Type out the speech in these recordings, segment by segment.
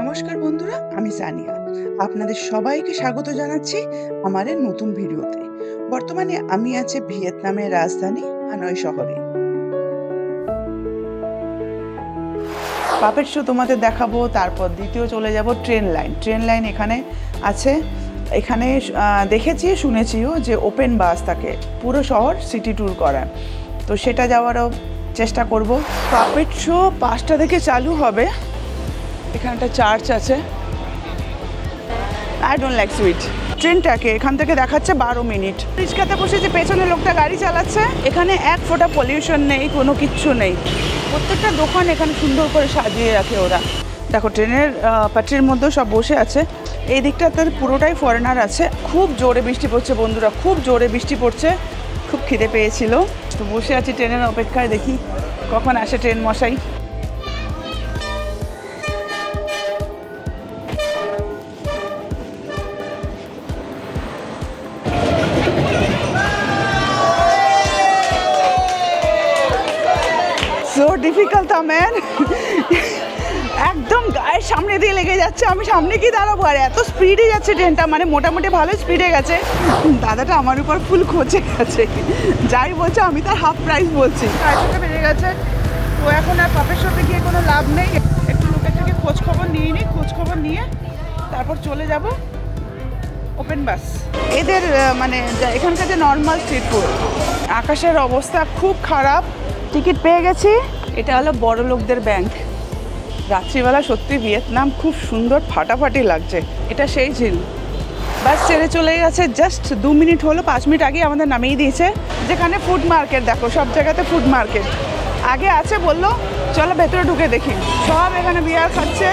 নমস্কার বন্ধুরা, আমি সানিয়া। আপনাদের সবাইকে স্বাগত জানাচ্ছি আমার এই নতুন ভিডিওতে। বর্তমানে আমি আছি ভিয়েতনামের রাজধানী হানয় শহরে। পাপেট শো তোমাদের দেখাবো, তারপর দ্বিতীয় চলে যাব ট্রেন লাইন এখানে আছে। এখানে দেখেছি শুনেছিও যে ওপেন বাস থাকে পুরো শহর সিটি ট্যুর করার, তো সেটা যাওয়ারও চেষ্টা করব। পাপেট শো 5টা থেকে চালু হবে। এখানে একটা চার্চ আছে। I don't like sweet. ট্রেনটাকে এখান থেকে দেখাচ্ছে 12 মিনিট। রিক্সাতে বসেছি, পেছনে লোকটা গাড়ি চালাচ্ছে। এখানে এক ফোঁটা পলিউশন নেই, কোনো কিচ্ছু নেই। প্রত্যেকটা দোকান এখানে সুন্দর করে সাজিয়ে রাখে ওরা। দেখো ট্রেনের পাট্রির মধ্যেও সব বসে আছে। এই দিকটাতে পুরোটাই ফরেনার আছে। খুব জোরে বৃষ্টি পড়ছে বন্ধুরা, খুব জোরে বৃষ্টি পড়ছে। খুব খিদে পেয়েছিল, তো বসে আছি ট্রেনের অপেক্ষায়, দেখি কখন আসে ট্রেন মশাই। সো ডিফিকাল্ট ম্যান, একদম গায়ের সামনে দিয়ে লেগে যাচ্ছে। আমি সামনে কি দাঁড়াবো, আর এত স্পিডে যাচ্ছে ট্রেনটা, মানে মোটামুটি ভালোই স্পিডে গেছে। দাদাটা আমার উপর ফুল খোঁজে গেছে, যাই বলছে আমি তার হাফ প্রাইস বলছি। 4:30 বেজে গেছে, তো এখন আর পাপের শোতে গিয়ে কোনো লাভ নেই। একটু লোকের থেকে খোঁজখবর নিয়ে তারপর চলে যাব ওপেন বাস। এদের মানে এখানকার যে নর্মাল স্ট্রিট ফুড। আকাশের অবস্থা খুব খারাপ। টিকিট পেয়ে গেছি। এটা হলো বড় লোকদের ব্যাংক। রাত্রিবেলা সত্যি ভিয়েতনাম খুব সুন্দর, ফাটাফাটি লাগছে। এটা সেই ঝিল। বাস ছেড়ে চলে গেছে, জাস্ট 2 মিনিট হলো। 5 মিনিট আগে আমাদের নামিয়ে দিয়েছে। যেখানে ফুড মার্কেট, দেখো সব জায়গাতে ফুড মার্কেট আগে আছে, বললো চলো ভেতরে ঢুকে দেখি। সব এখানে বিয়ার খাচ্ছে।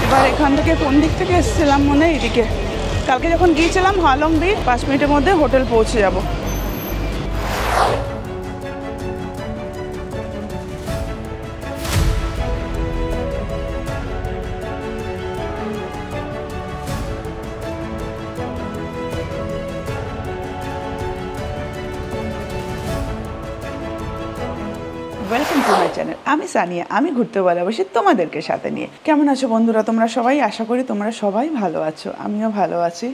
এবার এখান থেকে কোন দিক থেকে এসেছিলাম, মনে হয় এইদিকে। কালকে যখন গিয়েছিলাম হালং দি, 5 মিনিটের মধ্যে হোটেল পৌঁছে যাব। Welcome to my channel. আমি সানিয়া, আমি ঘুরতে ভালোবাসি তোমাদেরকে সাথে নিয়ে। কেমন আছো বন্ধুরা তোমরা সবাই? আশা করি তোমরা সবাই ভালো আছো, আমিও ভালো আছি।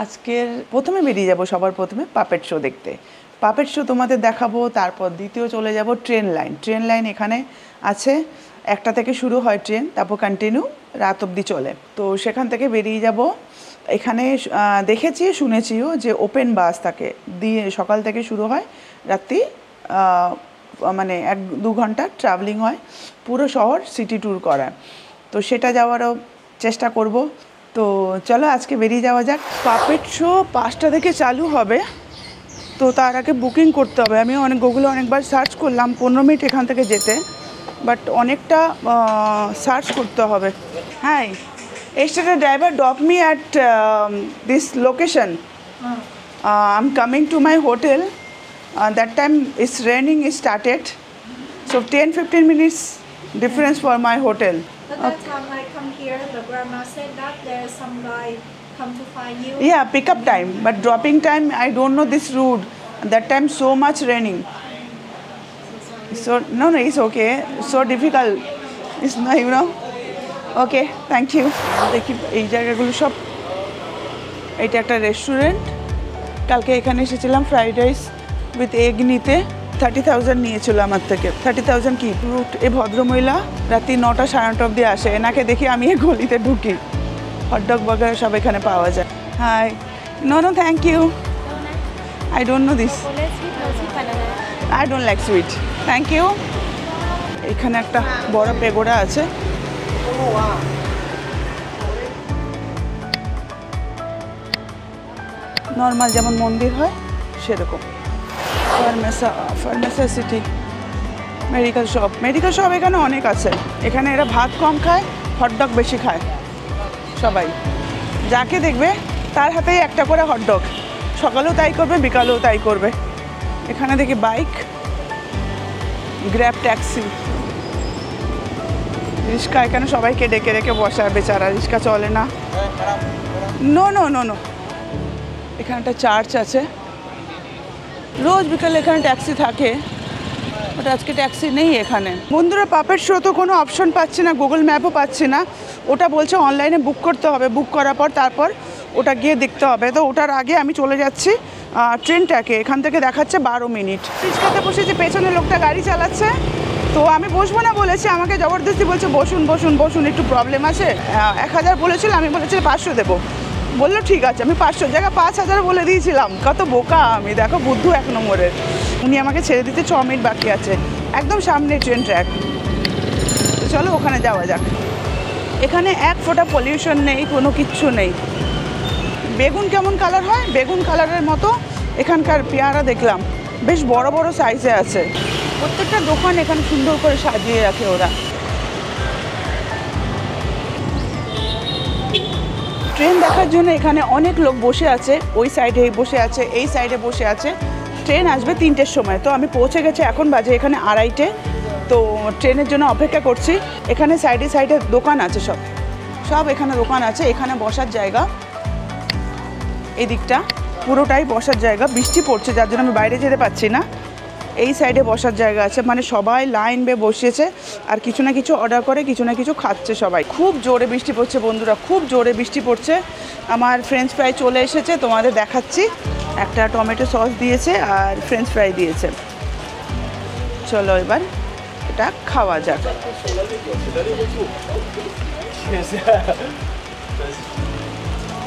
আজকের প্রথমে বেরিয়ে যাব সবার প্রথমে পাপেট শো দেখতে। পাপেট শো তোমাদের দেখাবো, তারপর দ্বিতীয় চলে যাব ট্রেন লাইন এখানে আছে। 1টা থেকে শুরু হয় ট্রেন, তারপর কন্টিনিউ রাত অবধি চলে। তো সেখান থেকে বেরিয়ে যাব। এখানে দেখেছি শুনেছিও যে ওপেন বাস থাকে, দিয়ে সকাল থেকে শুরু হয়, রাত্রি মানে 1-2 ঘন্টা ট্রাভেলিং হয়, পুরো শহর সিটি ট্যুর করার। তো সেটা যাওয়ারও চেষ্টা করব। তো চলো আজকে বেরিয়ে যাওয়া যাক। পাপেট শো 5টা থেকে চালু হবে, তো তার আগে বুকিং করতে হবে। আমি গুগলে অনেকবার সার্চ করলাম 15 মিনিট এখান থেকে যেতে, বাট অনেকটা সার্চ করতে হবে। হ্যাঁ, yesterday driver dropped me at this location. I'm coming to my hotel. That time it's raining, it started, so 10-15 minutes difference for my hotel. But that time I come here, the grandma said that there's some guy come to find you. Yeah, pick up time, but dropping time I don't know this route. That time so much raining, so no it's okay. So difficult, it's not, you know. Okay, thank you. দেখি এই জায়গাগুলো সব। এটা একটা restaurant. কালকে এখানে এসেছিলাম fried rice with egg নিতে। 30,000 নিয়েছিল আমার থেকে। 30,000 কি রুট। এই ভদ্রমহিলা রাত্রি 9টা 9:30 অবধি আসে। এনাকে দেখি আমি এই গলিতে ঢুকি। হটডগ বার্গার সব এখানে পাওয়া যায়। Hi, no thank you, I don't know this, I don't like sweet, thank you. এখানে একটা বড় পেগোডা আছে। নর্মাল যেমন মন্দির হয় সেরকম। ফার্মেসা সিটি, মেডিকেল শপ এখানে অনেক আছে। এখানে এরা ভাত কম খায়, হটডগ বেশি খায় সবাই। যাকে দেখবে তার হাতেই একটা করে হটডগ, সকালেও তাই করবে, বিকালেও তাই করবে। এখানে দেখি বাইক, গ্র্যাব ট্যাক্সি, রিক্সা এখানে সবাইকে ডেকে ডেকে বসায়, বেচারা রিক্সা চলে না। নো নো নো নো, এখানে একটা চার্চ আছে, রোজ বিকালে এখানে ট্যাক্সি থাকে, ওটা আজকে ট্যাক্সি নেই এখানে। বন্ধুরা পাপেট শো তো কোনো অপশন পাচ্ছি না, গুগল ম্যাপও পাচ্ছি না, ওটা বলছে অনলাইনে বুক করতে হবে, বুক করার পর তারপর ওটা গিয়ে দেখতে হবে। তো ওটার আগে আমি চলে যাচ্ছি ট্রেনটাকে, এখান থেকে দেখাচ্ছে 12 মিনিট। রিক্সাতে বসে যে পেছনে লোকটা গাড়ি চালাচ্ছে, তো আমি বসবো না বলেছি, আমাকে জবরদস্তি বলছে বসুন বসুন বসুন, একটু প্রবলেম আছে। 1000 বলেছিল, আমি বলেছি 500 দেবো, বললো ঠিক আছে। আমি 500 জায়গা 5000 বলে দিয়েছিলাম, কত বোকা আমি, দেখো বুদ্ধু 1 নম্বরের। উনি আমাকে ছেড়ে দিতে 6 মিনিট বাকি আছে, একদম সামনে ট্রেন ট্র্যাক। তো চলো ওখানে যাওয়া যাক। এখানে এক ফোঁটা পলিউশন নেই, কোনো কিচ্ছু নেই। বেগুন কেমন কালার হয়, বেগুন কালারের মতো এখানকার পেয়ারা দেখলাম, বেশ বড় বড় সাইজে আছে। প্রত্যেকটা দোকান এখানে সুন্দর করে সাজিয়ে রাখে ওরা। ট্রেন দেখার জন্য এখানে অনেক লোক বসে আছে, ওই সাইডে বসে আছে, এই সাইডে বসে আছে। ট্রেন আসবে 3টের সময়, তো আমি পৌঁছে গেছি, এখন বাজে এখানে 2:30। তো ট্রেনের জন্য অপেক্ষা করছি। এখানে সাইডে সাইডে দোকান আছে, সব সব এখানে দোকান আছে। এখানে বসার জায়গা, এই দিকটা পুরোটাই বসার জায়গা। বৃষ্টি পড়ছে যার জন্য আমি বাইরে যেতে পারছি না। এই সাইডে বসার জায়গা আছে, মানে সবাই লাইন বেয়ে বসেছে আর কিছু না কিছু অর্ডার করে কিছু না কিছু খাচ্ছে সবাই। খুব জোরে বৃষ্টি পড়ছে বন্ধুরা, খুব জোরে বৃষ্টি পড়ছে। আমার ফ্রেঞ্চ ফ্রাই চলে এসেছে, তোমাদের দেখাচ্ছি। একটা টমেটো সস দিয়েছে আর ফ্রেঞ্চ ফ্রাই দিয়েছে। চলো এবার এটা খাওয়া যাক।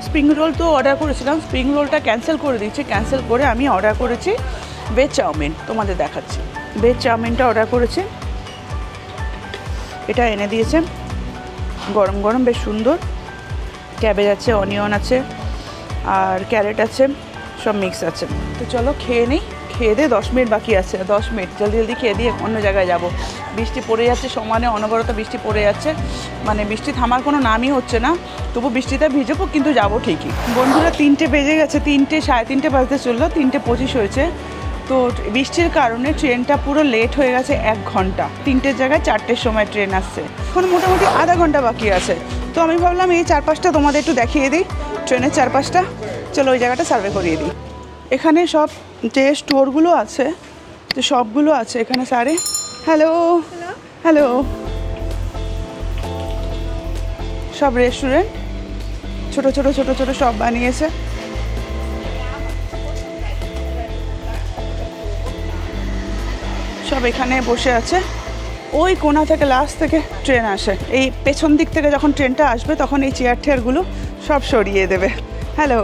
স্প্রিং রোল তো অর্ডার করেছিলাম, স্প্রিং রোলটা ক্যান্সেল করে দিচ্ছি। ক্যান্সেল করে আমি অর্ডার করেছি ভেজ চাউমিন, তোমাদের দেখাচ্ছি। ভেজ চাউমিনটা অর্ডার করেছি, এটা এনে দিয়েছে গরম গরম, বেশ সুন্দর। ক্যাবেজ আছে, অনিয়ন আছে আর ক্যারেট আছে, সব মিক্স আছে। তো চলো খেয়ে নিই, খেয়ে দিয়ে 10 মিনিট বাকি আছে, 10 মিনিট জলদি জলদি খেয়ে দিয়ে অন্য জায়গায় যাব। বৃষ্টি পড়ে যাচ্ছে সমানে, অনবরত বৃষ্টি পড়ে যাচ্ছে, মানে বৃষ্টি থামার কোনো নামই হচ্ছে না। তবু বৃষ্টিতে ভিজবো, কিন্তু যাবো ঠিকই। বন্ধুরা 3টে বেজে গেছে, 3টে সাড়ে 3টে বাজতে চললো, 3:25 হয়েছে। তো বৃষ্টির কারণে ট্রেনটা পুরো লেট হয়ে গেছে 1 ঘন্টা। 3টের জায়গায় 4টের সময় ট্রেন আসছে, এখন মোটামুটি আধা ঘন্টা বাকি আছে। তো আমি ভাবলাম এই চারপাশটা তোমাদের একটু দেখিয়ে দিই, ট্রেনের চারপাশটা। চলো ওই জায়গাটা সার্ভে করিয়ে দিই। এখানে সব যে স্টোরগুলো আছে, যে সবগুলো আছে এখানে সারে। হ্যালো হ্যালো, সব রেস্টুরেন্ট, ছোট ছোট ছোট ছোট সব বানিয়েছে। সব এখানে বসে আছে। ওই কোণা থেকে লাস্ট থেকে ট্রেন আসে, এই পেছন দিক থেকে যখন ট্রেনটা আসবে তখন এই চেয়ার টেয়ারগুলো সব সরিয়ে দেবে। Hello,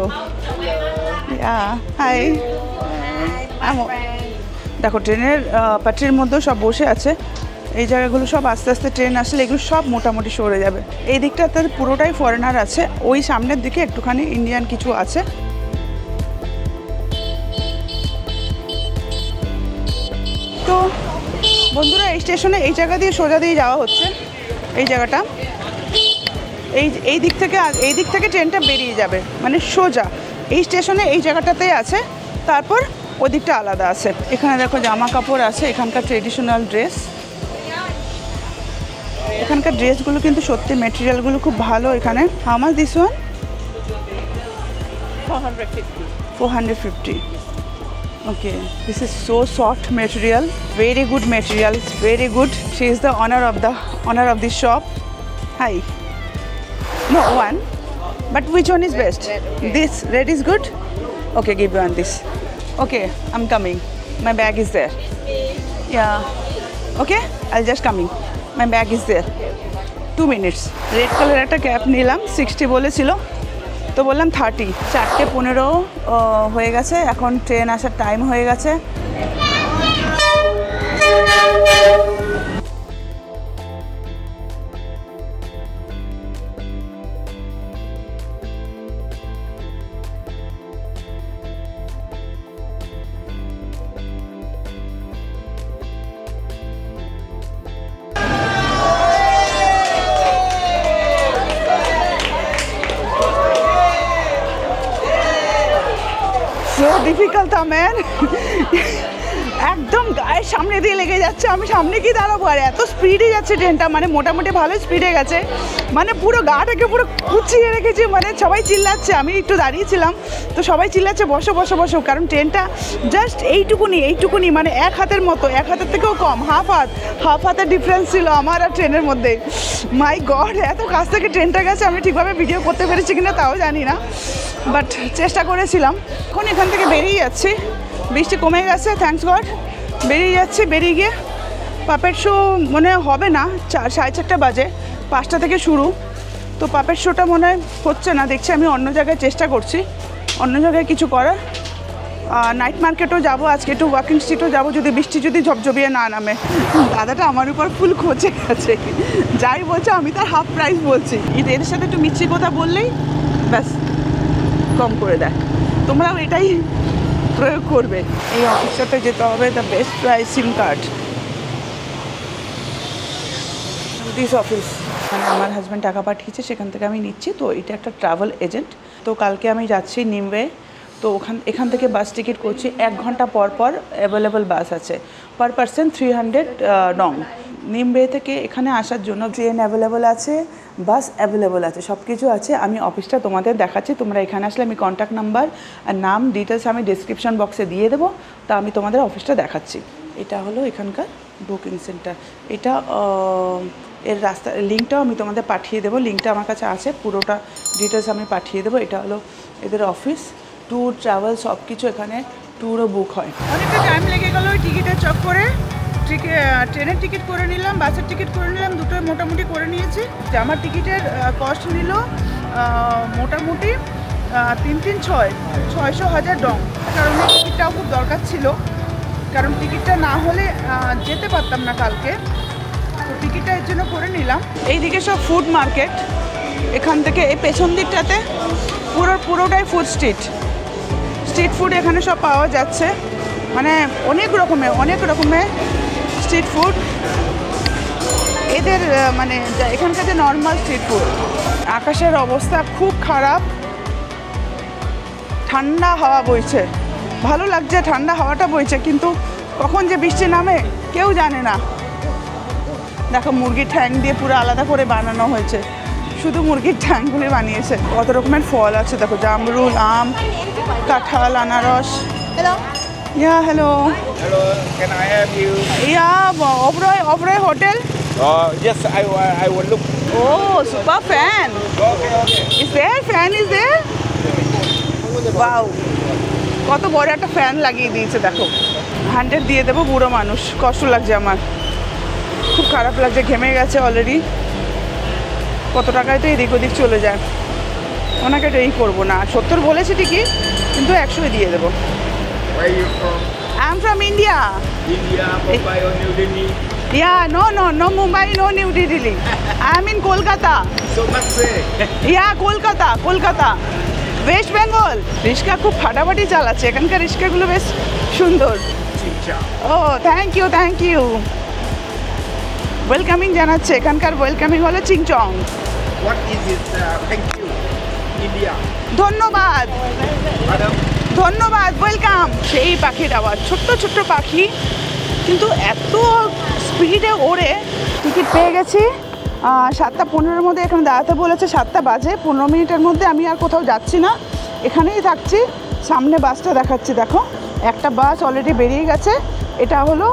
hi. দেখো ট্রেনের পাটরির মধ্যেও সব বসে আছে। এই জায়গাগুলো সব আস্তে আস্তে ট্রেন আসলে এগুলো সব মোটামুটি সরে যাবে। এই দিকটাতে পুরোটাই ফরেনার আছে, ওই সামনের দিকে একটুখানি ইন্ডিয়ান কিছু আছে। তো বন্ধুরা এই স্টেশনে এই জায়গা দিয়ে সোজা দিয়ে যাওয়া হচ্ছে, এই জায়গাটা এই দিক থেকে ট্রেনটা বেরিয়ে যাবে, মানে সোজা এই স্টেশনে এই জায়গাটাতেই আছে, তারপর ওই দিকটা আলাদা আছে। এখানে দেখো জামা কাপড় আছে, এখানকার ট্রেডিশনাল ড্রেস। এখানকার ড্রেসগুলো কিন্তু সত্যি মেটেরিয়ালগুলো খুব ভালো এখানে। How much this one? 450. Okay, this is so soft material, very good material, it's very good. She is the owner of this shop. Hi. No, one. But which one is best? This red is good? Okay, give me one this. Okay, I'm coming. My bag is there. Yeah. Okay, I'll just coming. My bag is there. 2 minutes. Red color একটা cap নিলাম, 60 বলেছিল, তো বললাম 30। 4:15 হয়ে গেছে, এখন train আসার time হয়ে গেছে। So difficult था मैन। 1 একদম গায়ের সামনে দিয়ে লেগে যাচ্ছে, আমি সামনে কি দাঁড়াবো, আর এত স্পিডে যাচ্ছে ট্রেনটা, মানে মোটামুটি ভালো স্পিডে গেছে, মানে পুরো গাটাকে পুরো কুচিয়ে রেখেছে, মানে সবাই চিল্লাচ্ছে, আমি একটু দাঁড়িয়েছিলাম তো সবাই চিল্লাচ্ছে বসো বসো বসো, কারণ ট্রেনটা জাস্ট এইটুকুনি মানে এক হাতের মতো, এক হাতের থেকেও কম, হাফ হাতের ডিফারেন্স ছিল আমার আর ট্রেনের মধ্যে। মাই গড, এত কাছ থেকে ট্রেনটা গেছে, আমি ঠিকভাবে ভিডিও করতে পেরেছি কিনা তাও জানি না, বাট চেষ্টা করেছিলাম। এখন এখান থেকে বেরিয়ে যাচ্ছি, বৃষ্টি কমে গেছে থ্যাঙ্কস গড, বেরিয়ে যাচ্ছি, বেরিয়ে গিয়ে পাপেট শো মনে হবে না, 4:30 বাজে, 5টা থেকে শুরু, তো পাপেট শোটা মনে হয় হচ্ছে না, দেখছি আমি অন্য জায়গায় চেষ্টা করছি, অন্য জায়গায় কিছু করার। নাইট মার্কেটও যাবো আজকে, একটু ওয়াকিং স্ট্রিটও যাবো, যদি বৃষ্টি যদি ঝপঝপিয়ে না নামে। দাদাটা আমার উপর ফুল খোঁজে গেছে, যাই বলছে আমি তার হাফ প্রাইস বলছি, এদের সাথে একটু মিষ্টি কথা বললেই ব্যাস কম করে দেয়, তোমরাও এটাই প্রয়োগ করবে। এই অফিসটাতে যেতে হবে, the best price SIM card, this office, মানে আমার হাজব্যান্ড টাকা পাঠিয়েছে, সেখান থেকে আমি নিচ্ছি, তো এটা একটা ট্রাভেল এজেন্ট। তো কালকে আমি যাচ্ছি নিমওয়ে, তো এখান থেকে বাস টিকিট করছি, 1 ঘন্টা পর পর অ্যাভেলেবল বাস আছে, পার পার্সন 300 ডং। নিমওয়ে থেকে এখানে আসার জন্য ট্রেন অ্যাভেলেবল আছে, বাস অ্যাভেলেবল আছে, সব কিছু আছে। আমি অফিসটা তোমাদের দেখাচ্ছি, তোমরা এখানে আসলে আমি কন্ট্যাক্ট নাম্বার আর নাম ডিটেলস আমি ডিসক্রিপশন বক্সে দিয়ে দেবো, তা আমি তোমাদের অফিসটা দেখাচ্ছি। এটা হলো এখানকার বুকিং সেন্টার, এটা এর রাস্তা লিঙ্কটাও আমি তোমাদের পাঠিয়ে দেবো, লিঙ্কটা আমার কাছে আছে, পুরোটা ডিটেলস আমি পাঠিয়ে দেবো। এটা হলো এদের অফিস, ট্যুর ট্রাভেল সব কিছু, এখানে ট্যুরও বুক হয়। অনেকটা টাইম লেগে গেলো ওই টিকিটের চক্করে, ট্রেনের টিকিট করে নিলাম, বাসের টিকিট করে নিলাম, দুটোই মোটামুটি করে নিয়েছি। আমার টিকিটের কস্ট নিল মোটামুটি 600,000 ডং, কারণ টিকিটটাও খুব দরকার ছিল, কারণ টিকিটটা না হলে যেতে পারতাম না কালকে, তো টিকিটটা এর জন্য করে নিলাম। এইদিকে সব ফুড মার্কেট, এখান থেকে এই পেছন দিকটাতে পুরোটাই ফুড স্ট্রিট ফুড এখানে সব পাওয়া যাচ্ছে, মানে অনেক রকমের স্ট্রিট ফুড এদের, মানে এখানকার যে নর্মাল স্ট্রিট ফুড। আকাশের অবস্থা খুব খারাপ, ঠান্ডা হাওয়া বইছে, ভালো লাগছে ঠান্ডা হাওয়াটা বইছে, কিন্তু কখন যে বৃষ্টি নামে কেউ জানে না। দেখো মুরগির ঠ্যাং দিয়ে পুরো আলাদা করে বানানো হয়েছে, শুধু মুরগির ঠ্যাংগুলি বানিয়েছে। কত রকমের ফল আছে দেখো, জামরুল, আম, কাঁঠাল, আনারস। Hello. Yeah, hello. Hello, can I help you? Yeah, Oberoi Hotel. Yes, I will look. Oh, super fan. Okay. Is there? Fan is there? Wow. কত বড় একটা ফ্যান লাগিয়ে দিয়েছে দেখো। 100 দিয়ে দেবো, বুড়ো মানুষ, কষ্ট লাগছে আমার, খুব খারাপ লাগছে, ঘেমে গেছে অলরেডি। কত টাকায় তো এদিক ওদিক চলে যায়, ওনাকে তো এই করবো না, 70 বলেছে ঠিকই, কিন্তু 100 দিয়ে দেবো। Where are you from? I'm from India. India, Mumbai or New Delhi? Yeah, no Mumbai, no New Delhi. I'm in Kolkata. So much say. Yeah, Kolkata. West Bengal. Rickshaw খুব ফাটাফাটি চালাচ্ছে, এখানকার রিক্সাগুলো বেশ সুন্দর। ও থ্যাংক ইউ ওয়েলকামিং জানাচ্ছে, এখানকার welcoming হলো চিংচং। What is it? Thank you. India. ধন্যবাদ, Madam. ওয়েলকাম। সেই পাখির আওয়াজ, ছোট্ট পাখি, কিন্তু এত স্পিডে ওড়ে। টিকিট পেয়ে গেছি, 7:15-এর মধ্যে এখানে দাঁড়াতে বলেছে, 7টা বাজে, 15 মিনিটের মধ্যে আমি আর কোথাও যাচ্ছি না, এখানেই থাকছি। সামনে বাসটা দেখাচ্ছি, দেখো একটা বাস অলরেডি বেরিয়ে গেছে, এটা হলো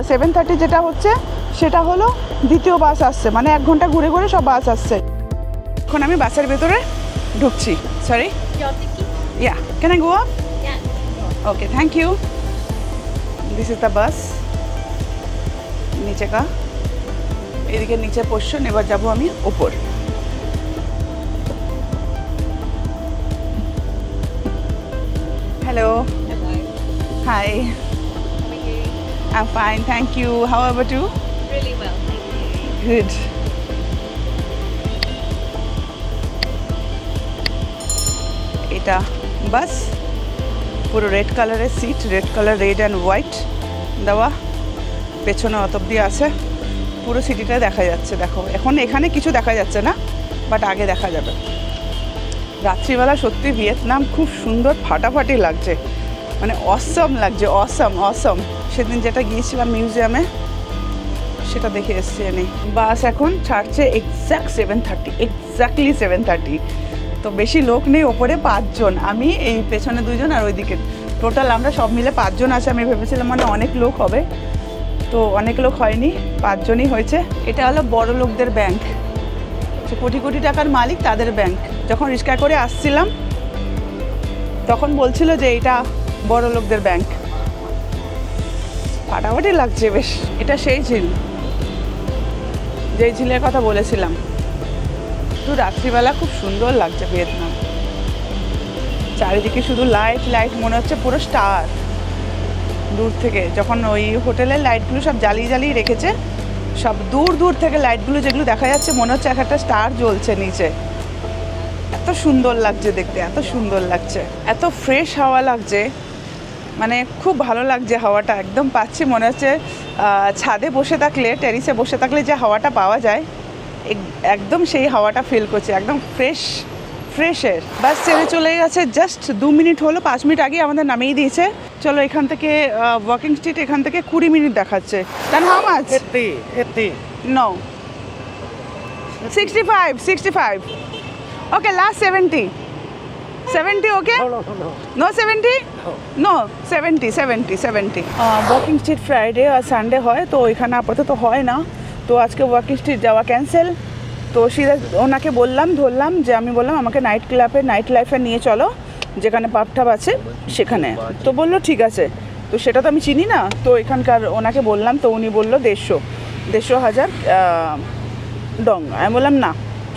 7:30 যেটা হচ্ছে, সেটা হলো দ্বিতীয় বাস আসছে, মানে 1 ঘন্টা ঘুরে সব বাস আসছে। এখন আমি বাসের ভেতরে ঢুকছি। Sorry, Your ticket? Yeah can I go up? Yeah. Okay thank you. This is the bus, नीचे का এদিকে নিচে পোর্শন, এবার যাবো আমি ওপর। Hello, hi, I am fine thank you, how about you? Really well, thank you. Good. এটা bus, পুরো রেড কালারের seat, red colour, red and white দেওয়া, পেছনে অত অব্দি আছে, পুরো সিটিটা দেখা যাচ্ছে। দেখো এখন এখানে কিছু দেখা যাচ্ছে না, বাট আগে দেখা যাবে। রাত্রিবেলা সত্যি ভিয়েতনাম খুব সুন্দর, ফাটাফাটি লাগছে, মানে অসম লাগছে, অসম অসম। সেদিন যেটা গিয়েছিলাম মিউজিয়ামে সেটা দেখে এসছি আমি। বাস এখন ছাড়ছে এক্স্যাক্টলি 7:30। তো বেশি লোক নেই, ওপরে 5 জন, আমি এই পেছনে 2 জন আর ওইদিকে টোটাল আমরা সব মিলে 5 জন আছে। আমি ভেবেছিলাম মানে অনেক লোক হবে, তো অনেক লোক হয়নি, 5 জনই হয়েছে। এটা হলো বড় লোকদের ব্যাংক, কোটি কোটি টাকার মালিক তাদের ব্যাংক। যখন রিক্সা করে আসছিলাম তখন বলছিল যে এটা বড় লোকদের ব্যাংক। ফাটাফাটি লাগছে বেশ। এটা সেই ঝিল, যেই ঝিলের কথা বলেছিলাম। তো রাত্রিবেলা খুব সুন্দর লাগছে ভিয়েতনাম, চারিদিকে শুধু লাইট লাইট, মনে হচ্ছে পুরো স্টার। দূর থেকে যখন ওই হোটেলের লাইটগুলো সব জ্বালিয়ে জ্বালিয়ে রেখেছে, সব দূর দূর থেকে লাইটগুলো যেগুলো দেখা যাচ্ছে মনে হচ্ছে একটা স্টার জ্বলছে নিচে। এত সুন্দর লাগছে দেখতে, এত সুন্দর লাগছে, এত ফ্রেশ হাওয়া লাগছে, মানে খুব ভালো লাগছে হাওয়াটা। একদম পাচ্ছি, মনে হচ্ছে ছাদে বসে থাকলে, টেরিসে বসে থাকলে যে হাওয়াটা পাওয়া যায় একদম সেই হাওয়াটা ফিল করছে, একদম ফ্রেশের। বাস ছেড়ে চলে গেছে, জাস্ট 2 মিনিট হলো, 5 মিনিট আগে আমাদের নামিয়ে দিয়েছে। চলো এখান থেকে ওয়াকিং স্ট্রিট এখান থেকে 20 মিনিট দেখাচ্ছে। Then how much? 80. No 65. Okay, last 70 okay? No 70? No 70. Walking street Friday আর সানডে হয়, তো এখানে আপাতত হয় না, তো আজকে ওয়াকিং স্ট্রিট যাওয়া ক্যান্সেল। তো সিধা ওনাকে ধরলাম যে আমি বললাম আমাকে নাইট ক্লাবে, নাইট লাইফে নিয়ে চলো, যেখানে পাবটাব আছে সেখানে। তো বললো ঠিক আছে। তো সেটা তো আমি চিনি না, তো এখানকার ওনাকে বললাম, তো উনি বললো 150,000 ডং। আমি বললাম না,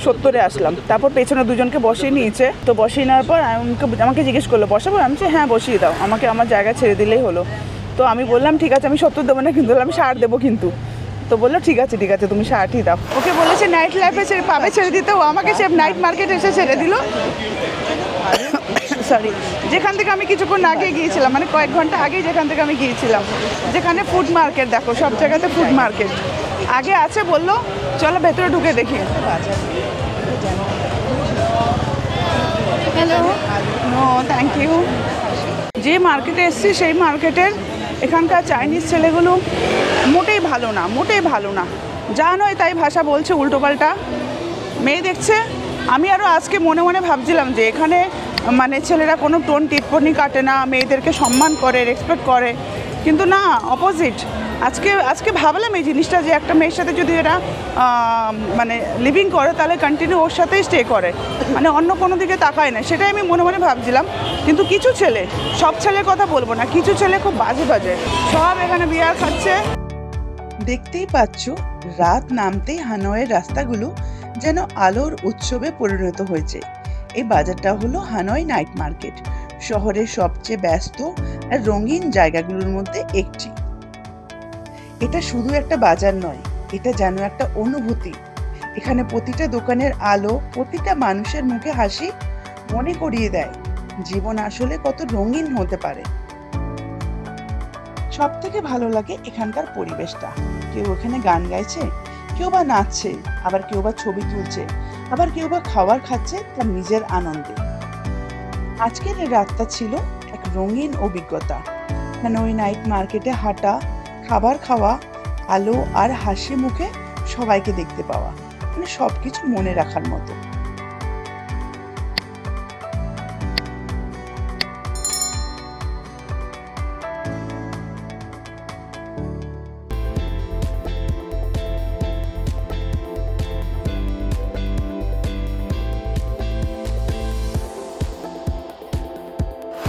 70-এ আসলাম। তারপর পেছনে 2 জনকে বসিয়ে নিয়েছে, তো বসিয়ে নেওয়ার পর আমাকে জিজ্ঞেস করলো বসাবো? আমি বলছি হ্যাঁ বসিয়ে দাও, আমাকে আমার জায়গা ছেড়ে দিলেই হলো। তো আমি বললাম ঠিক আছে, আমি 70 দেবো না কিন্তু, আমি 60 দেবো কিন্তু। তো বললো ঠিক আছে তুমি 60ই দাও। ওকে বলেছে নাইট লাইফে পাবে ছেড়ে দিতে, ও আমাকে সে নাইট মার্কেট এসে ছেড়ে দিল। সরি, যেখান থেকে আমি কিছুক্ষণ আগে গিয়েছিলাম, মানে কয়েক ঘন্টা আগে যেখান থেকে আমি গিয়েছিলাম, যেখানে ফুড মার্কেট, দেখো সব জায়গাতে ফুড মার্কেট আগে আছে। বললো চলো ভেতরে ঢুকে দেখি। Hello, no thank you. যে মার্কেটে এসছি সেই মার্কেটের এখানকার চাইনিজ ছেলেগুলো মোটেই ভালো না, যা নয় তাই ভাষা বলছে উল্টোপাল্টা। মেয়ে দেখছে, আমি আরও আজকে মনে মনে ভাবছিলাম যে এখানে মানে ছেলেরা কোনো টোন টিপ্পনি কাটে না, মেয়েদেরকে সম্মান করে, রেসপেক্ট করে, কিন্তু না, অপোজিট। আজকে ভাবলাম এই জিনিসটা, যে একটা মেয়ের সাথে যদি এরা মানে লিভিং করে তাহলে কন্টিনিউ ওর সাথেই স্টে করে, মানে অন্য কোনো দিকে তাকায় না। সেটাই আমি মনে মনে ভাবছিলাম। কিন্তু কিছু ছেলে, সব ছেলের কথা বলবো না, কিছু ছেলে খুব বাজে সব এখানে বিয়ার খাচ্ছে। দেখতেই পাচ্ছ, রাত নামতেই হানয়ের রাস্তাগুলো যেন আলোর উৎসবে পরিণত হয়েছে। এই বাজারটা হলো হানয় নাইট মার্কেট, শহরের সবচেয়ে ব্যস্ত আর রঙিন জায়গাগুলোর মধ্যে একটি। এটা শুধু একটা বাজার নয়, এটা যেন একটা অনুভূতি। এখানে প্রতিটা দোকানের আলো, প্রতিটা মানুষের মুখে হাসি মনে করিয়ে দেয় জীবন আসলে কত রঙিন হতে পারে। সব থেকে ভালো লাগে এখানকার পরিবেশটা। কেউ এখানে গান গাইছে, কেউ বা নাচছে, আবার কেউ বা ছবি তুলছে, আবার কেউ বা খাবার খাচ্ছে তার নিজের আনন্দে। আজকের এই রাতটা ছিল এক রঙিন অভিজ্ঞতা, মানে ওই নাইট মার্কেটে হাঁটা, খাবার খাওয়া, আলো আর হাসি মুখে সবাইকে দেখতে পাওয়া, মানে সবকিছু মনে রাখার মতো।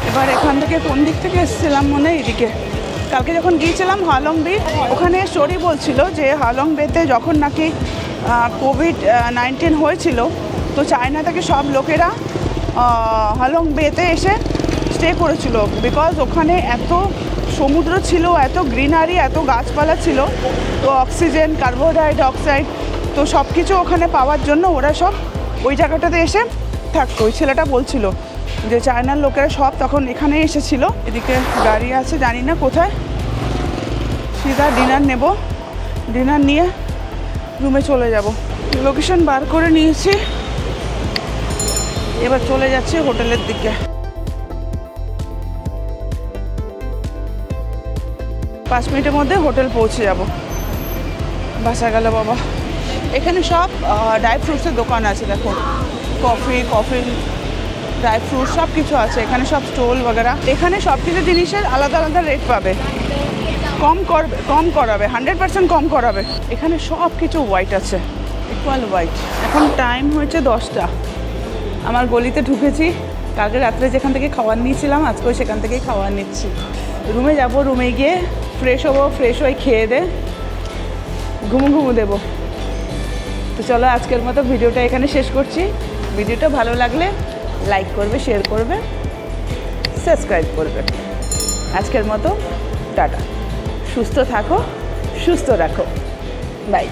এবার এখান থেকে কোন দিক থেকে এসেছিলাম, মনে হয় এদিকে। কালকে যখন গিয়েছিলাম হালং বে, ওখানে স্টোরি বলছিল যে হালং বেতে যখন নাকি COVID-19 হয়েছিল, তো চায়না থেকে সব লোকেরা হালং বেতে এসে স্টে করেছিল, বিকজ ওখানে এত সমুদ্র ছিল, এত গ্রিনারি, এত গাছপালা ছিল, তো অক্সিজেন, কার্বন ডাইঅক্সাইড, তো সব কিছু ওখানে পাওয়ার জন্য ওরা সব ওই জায়গাটাতে এসে থাকতো। ওই ছেলেটা বলছিল যে চায়নার লোকেরা সব তখন এখানে এসেছিল। এদিকে গাড়ি আছে, জানি না কোথায়। সিধা ডিনার নেব, ডিনার নিয়ে রুমে চলে যাব। লোকেশন বার করে নিয়েছি, এবার চলে যাচ্ছি হোটেলের দিকে। 5 মিনিটের মধ্যে হোটেল পৌঁছে যাব। বাসা গেল বাবা। এখানে সব ড্রাই ফ্রুটসের দোকান আছে, দেখো কফি ড্রাই ফ্রুট সব কিছু আছে এখানে, সব স্টল বগেরা। এখানে সব কিছু জিনিসের আলাদা আলাদা রেট পাবে, কম করাবে, 100% কম করাবে। এখানে সব কিছু হোয়াইট আছে, ইকুয়াল হোয়াইট। এখন টাইম হয়েছে 10টা। আমার গলিতে ঢুকেছি, কালকে রাত্রে যেখান থেকে খাবার নিয়েছিলাম আজকেও সেখান থেকেই খাবার নিচ্ছি। রুমে যাব, রুমে গিয়ে ফ্রেশ হবো, ফ্রেশ হয়ে খেয়ে দে ঘুমু দেবো। তো চলো আজকের মতো ভিডিওটা এখানে শেষ করছি। ভিডিওটা ভালো লাগলে লাইক করবে, শেয়ার করবে, সাবস্ক্রাইব করবে। আজকের মতো টাটা। সুস্থ থাকো, সুস্থ রাখো, বাই।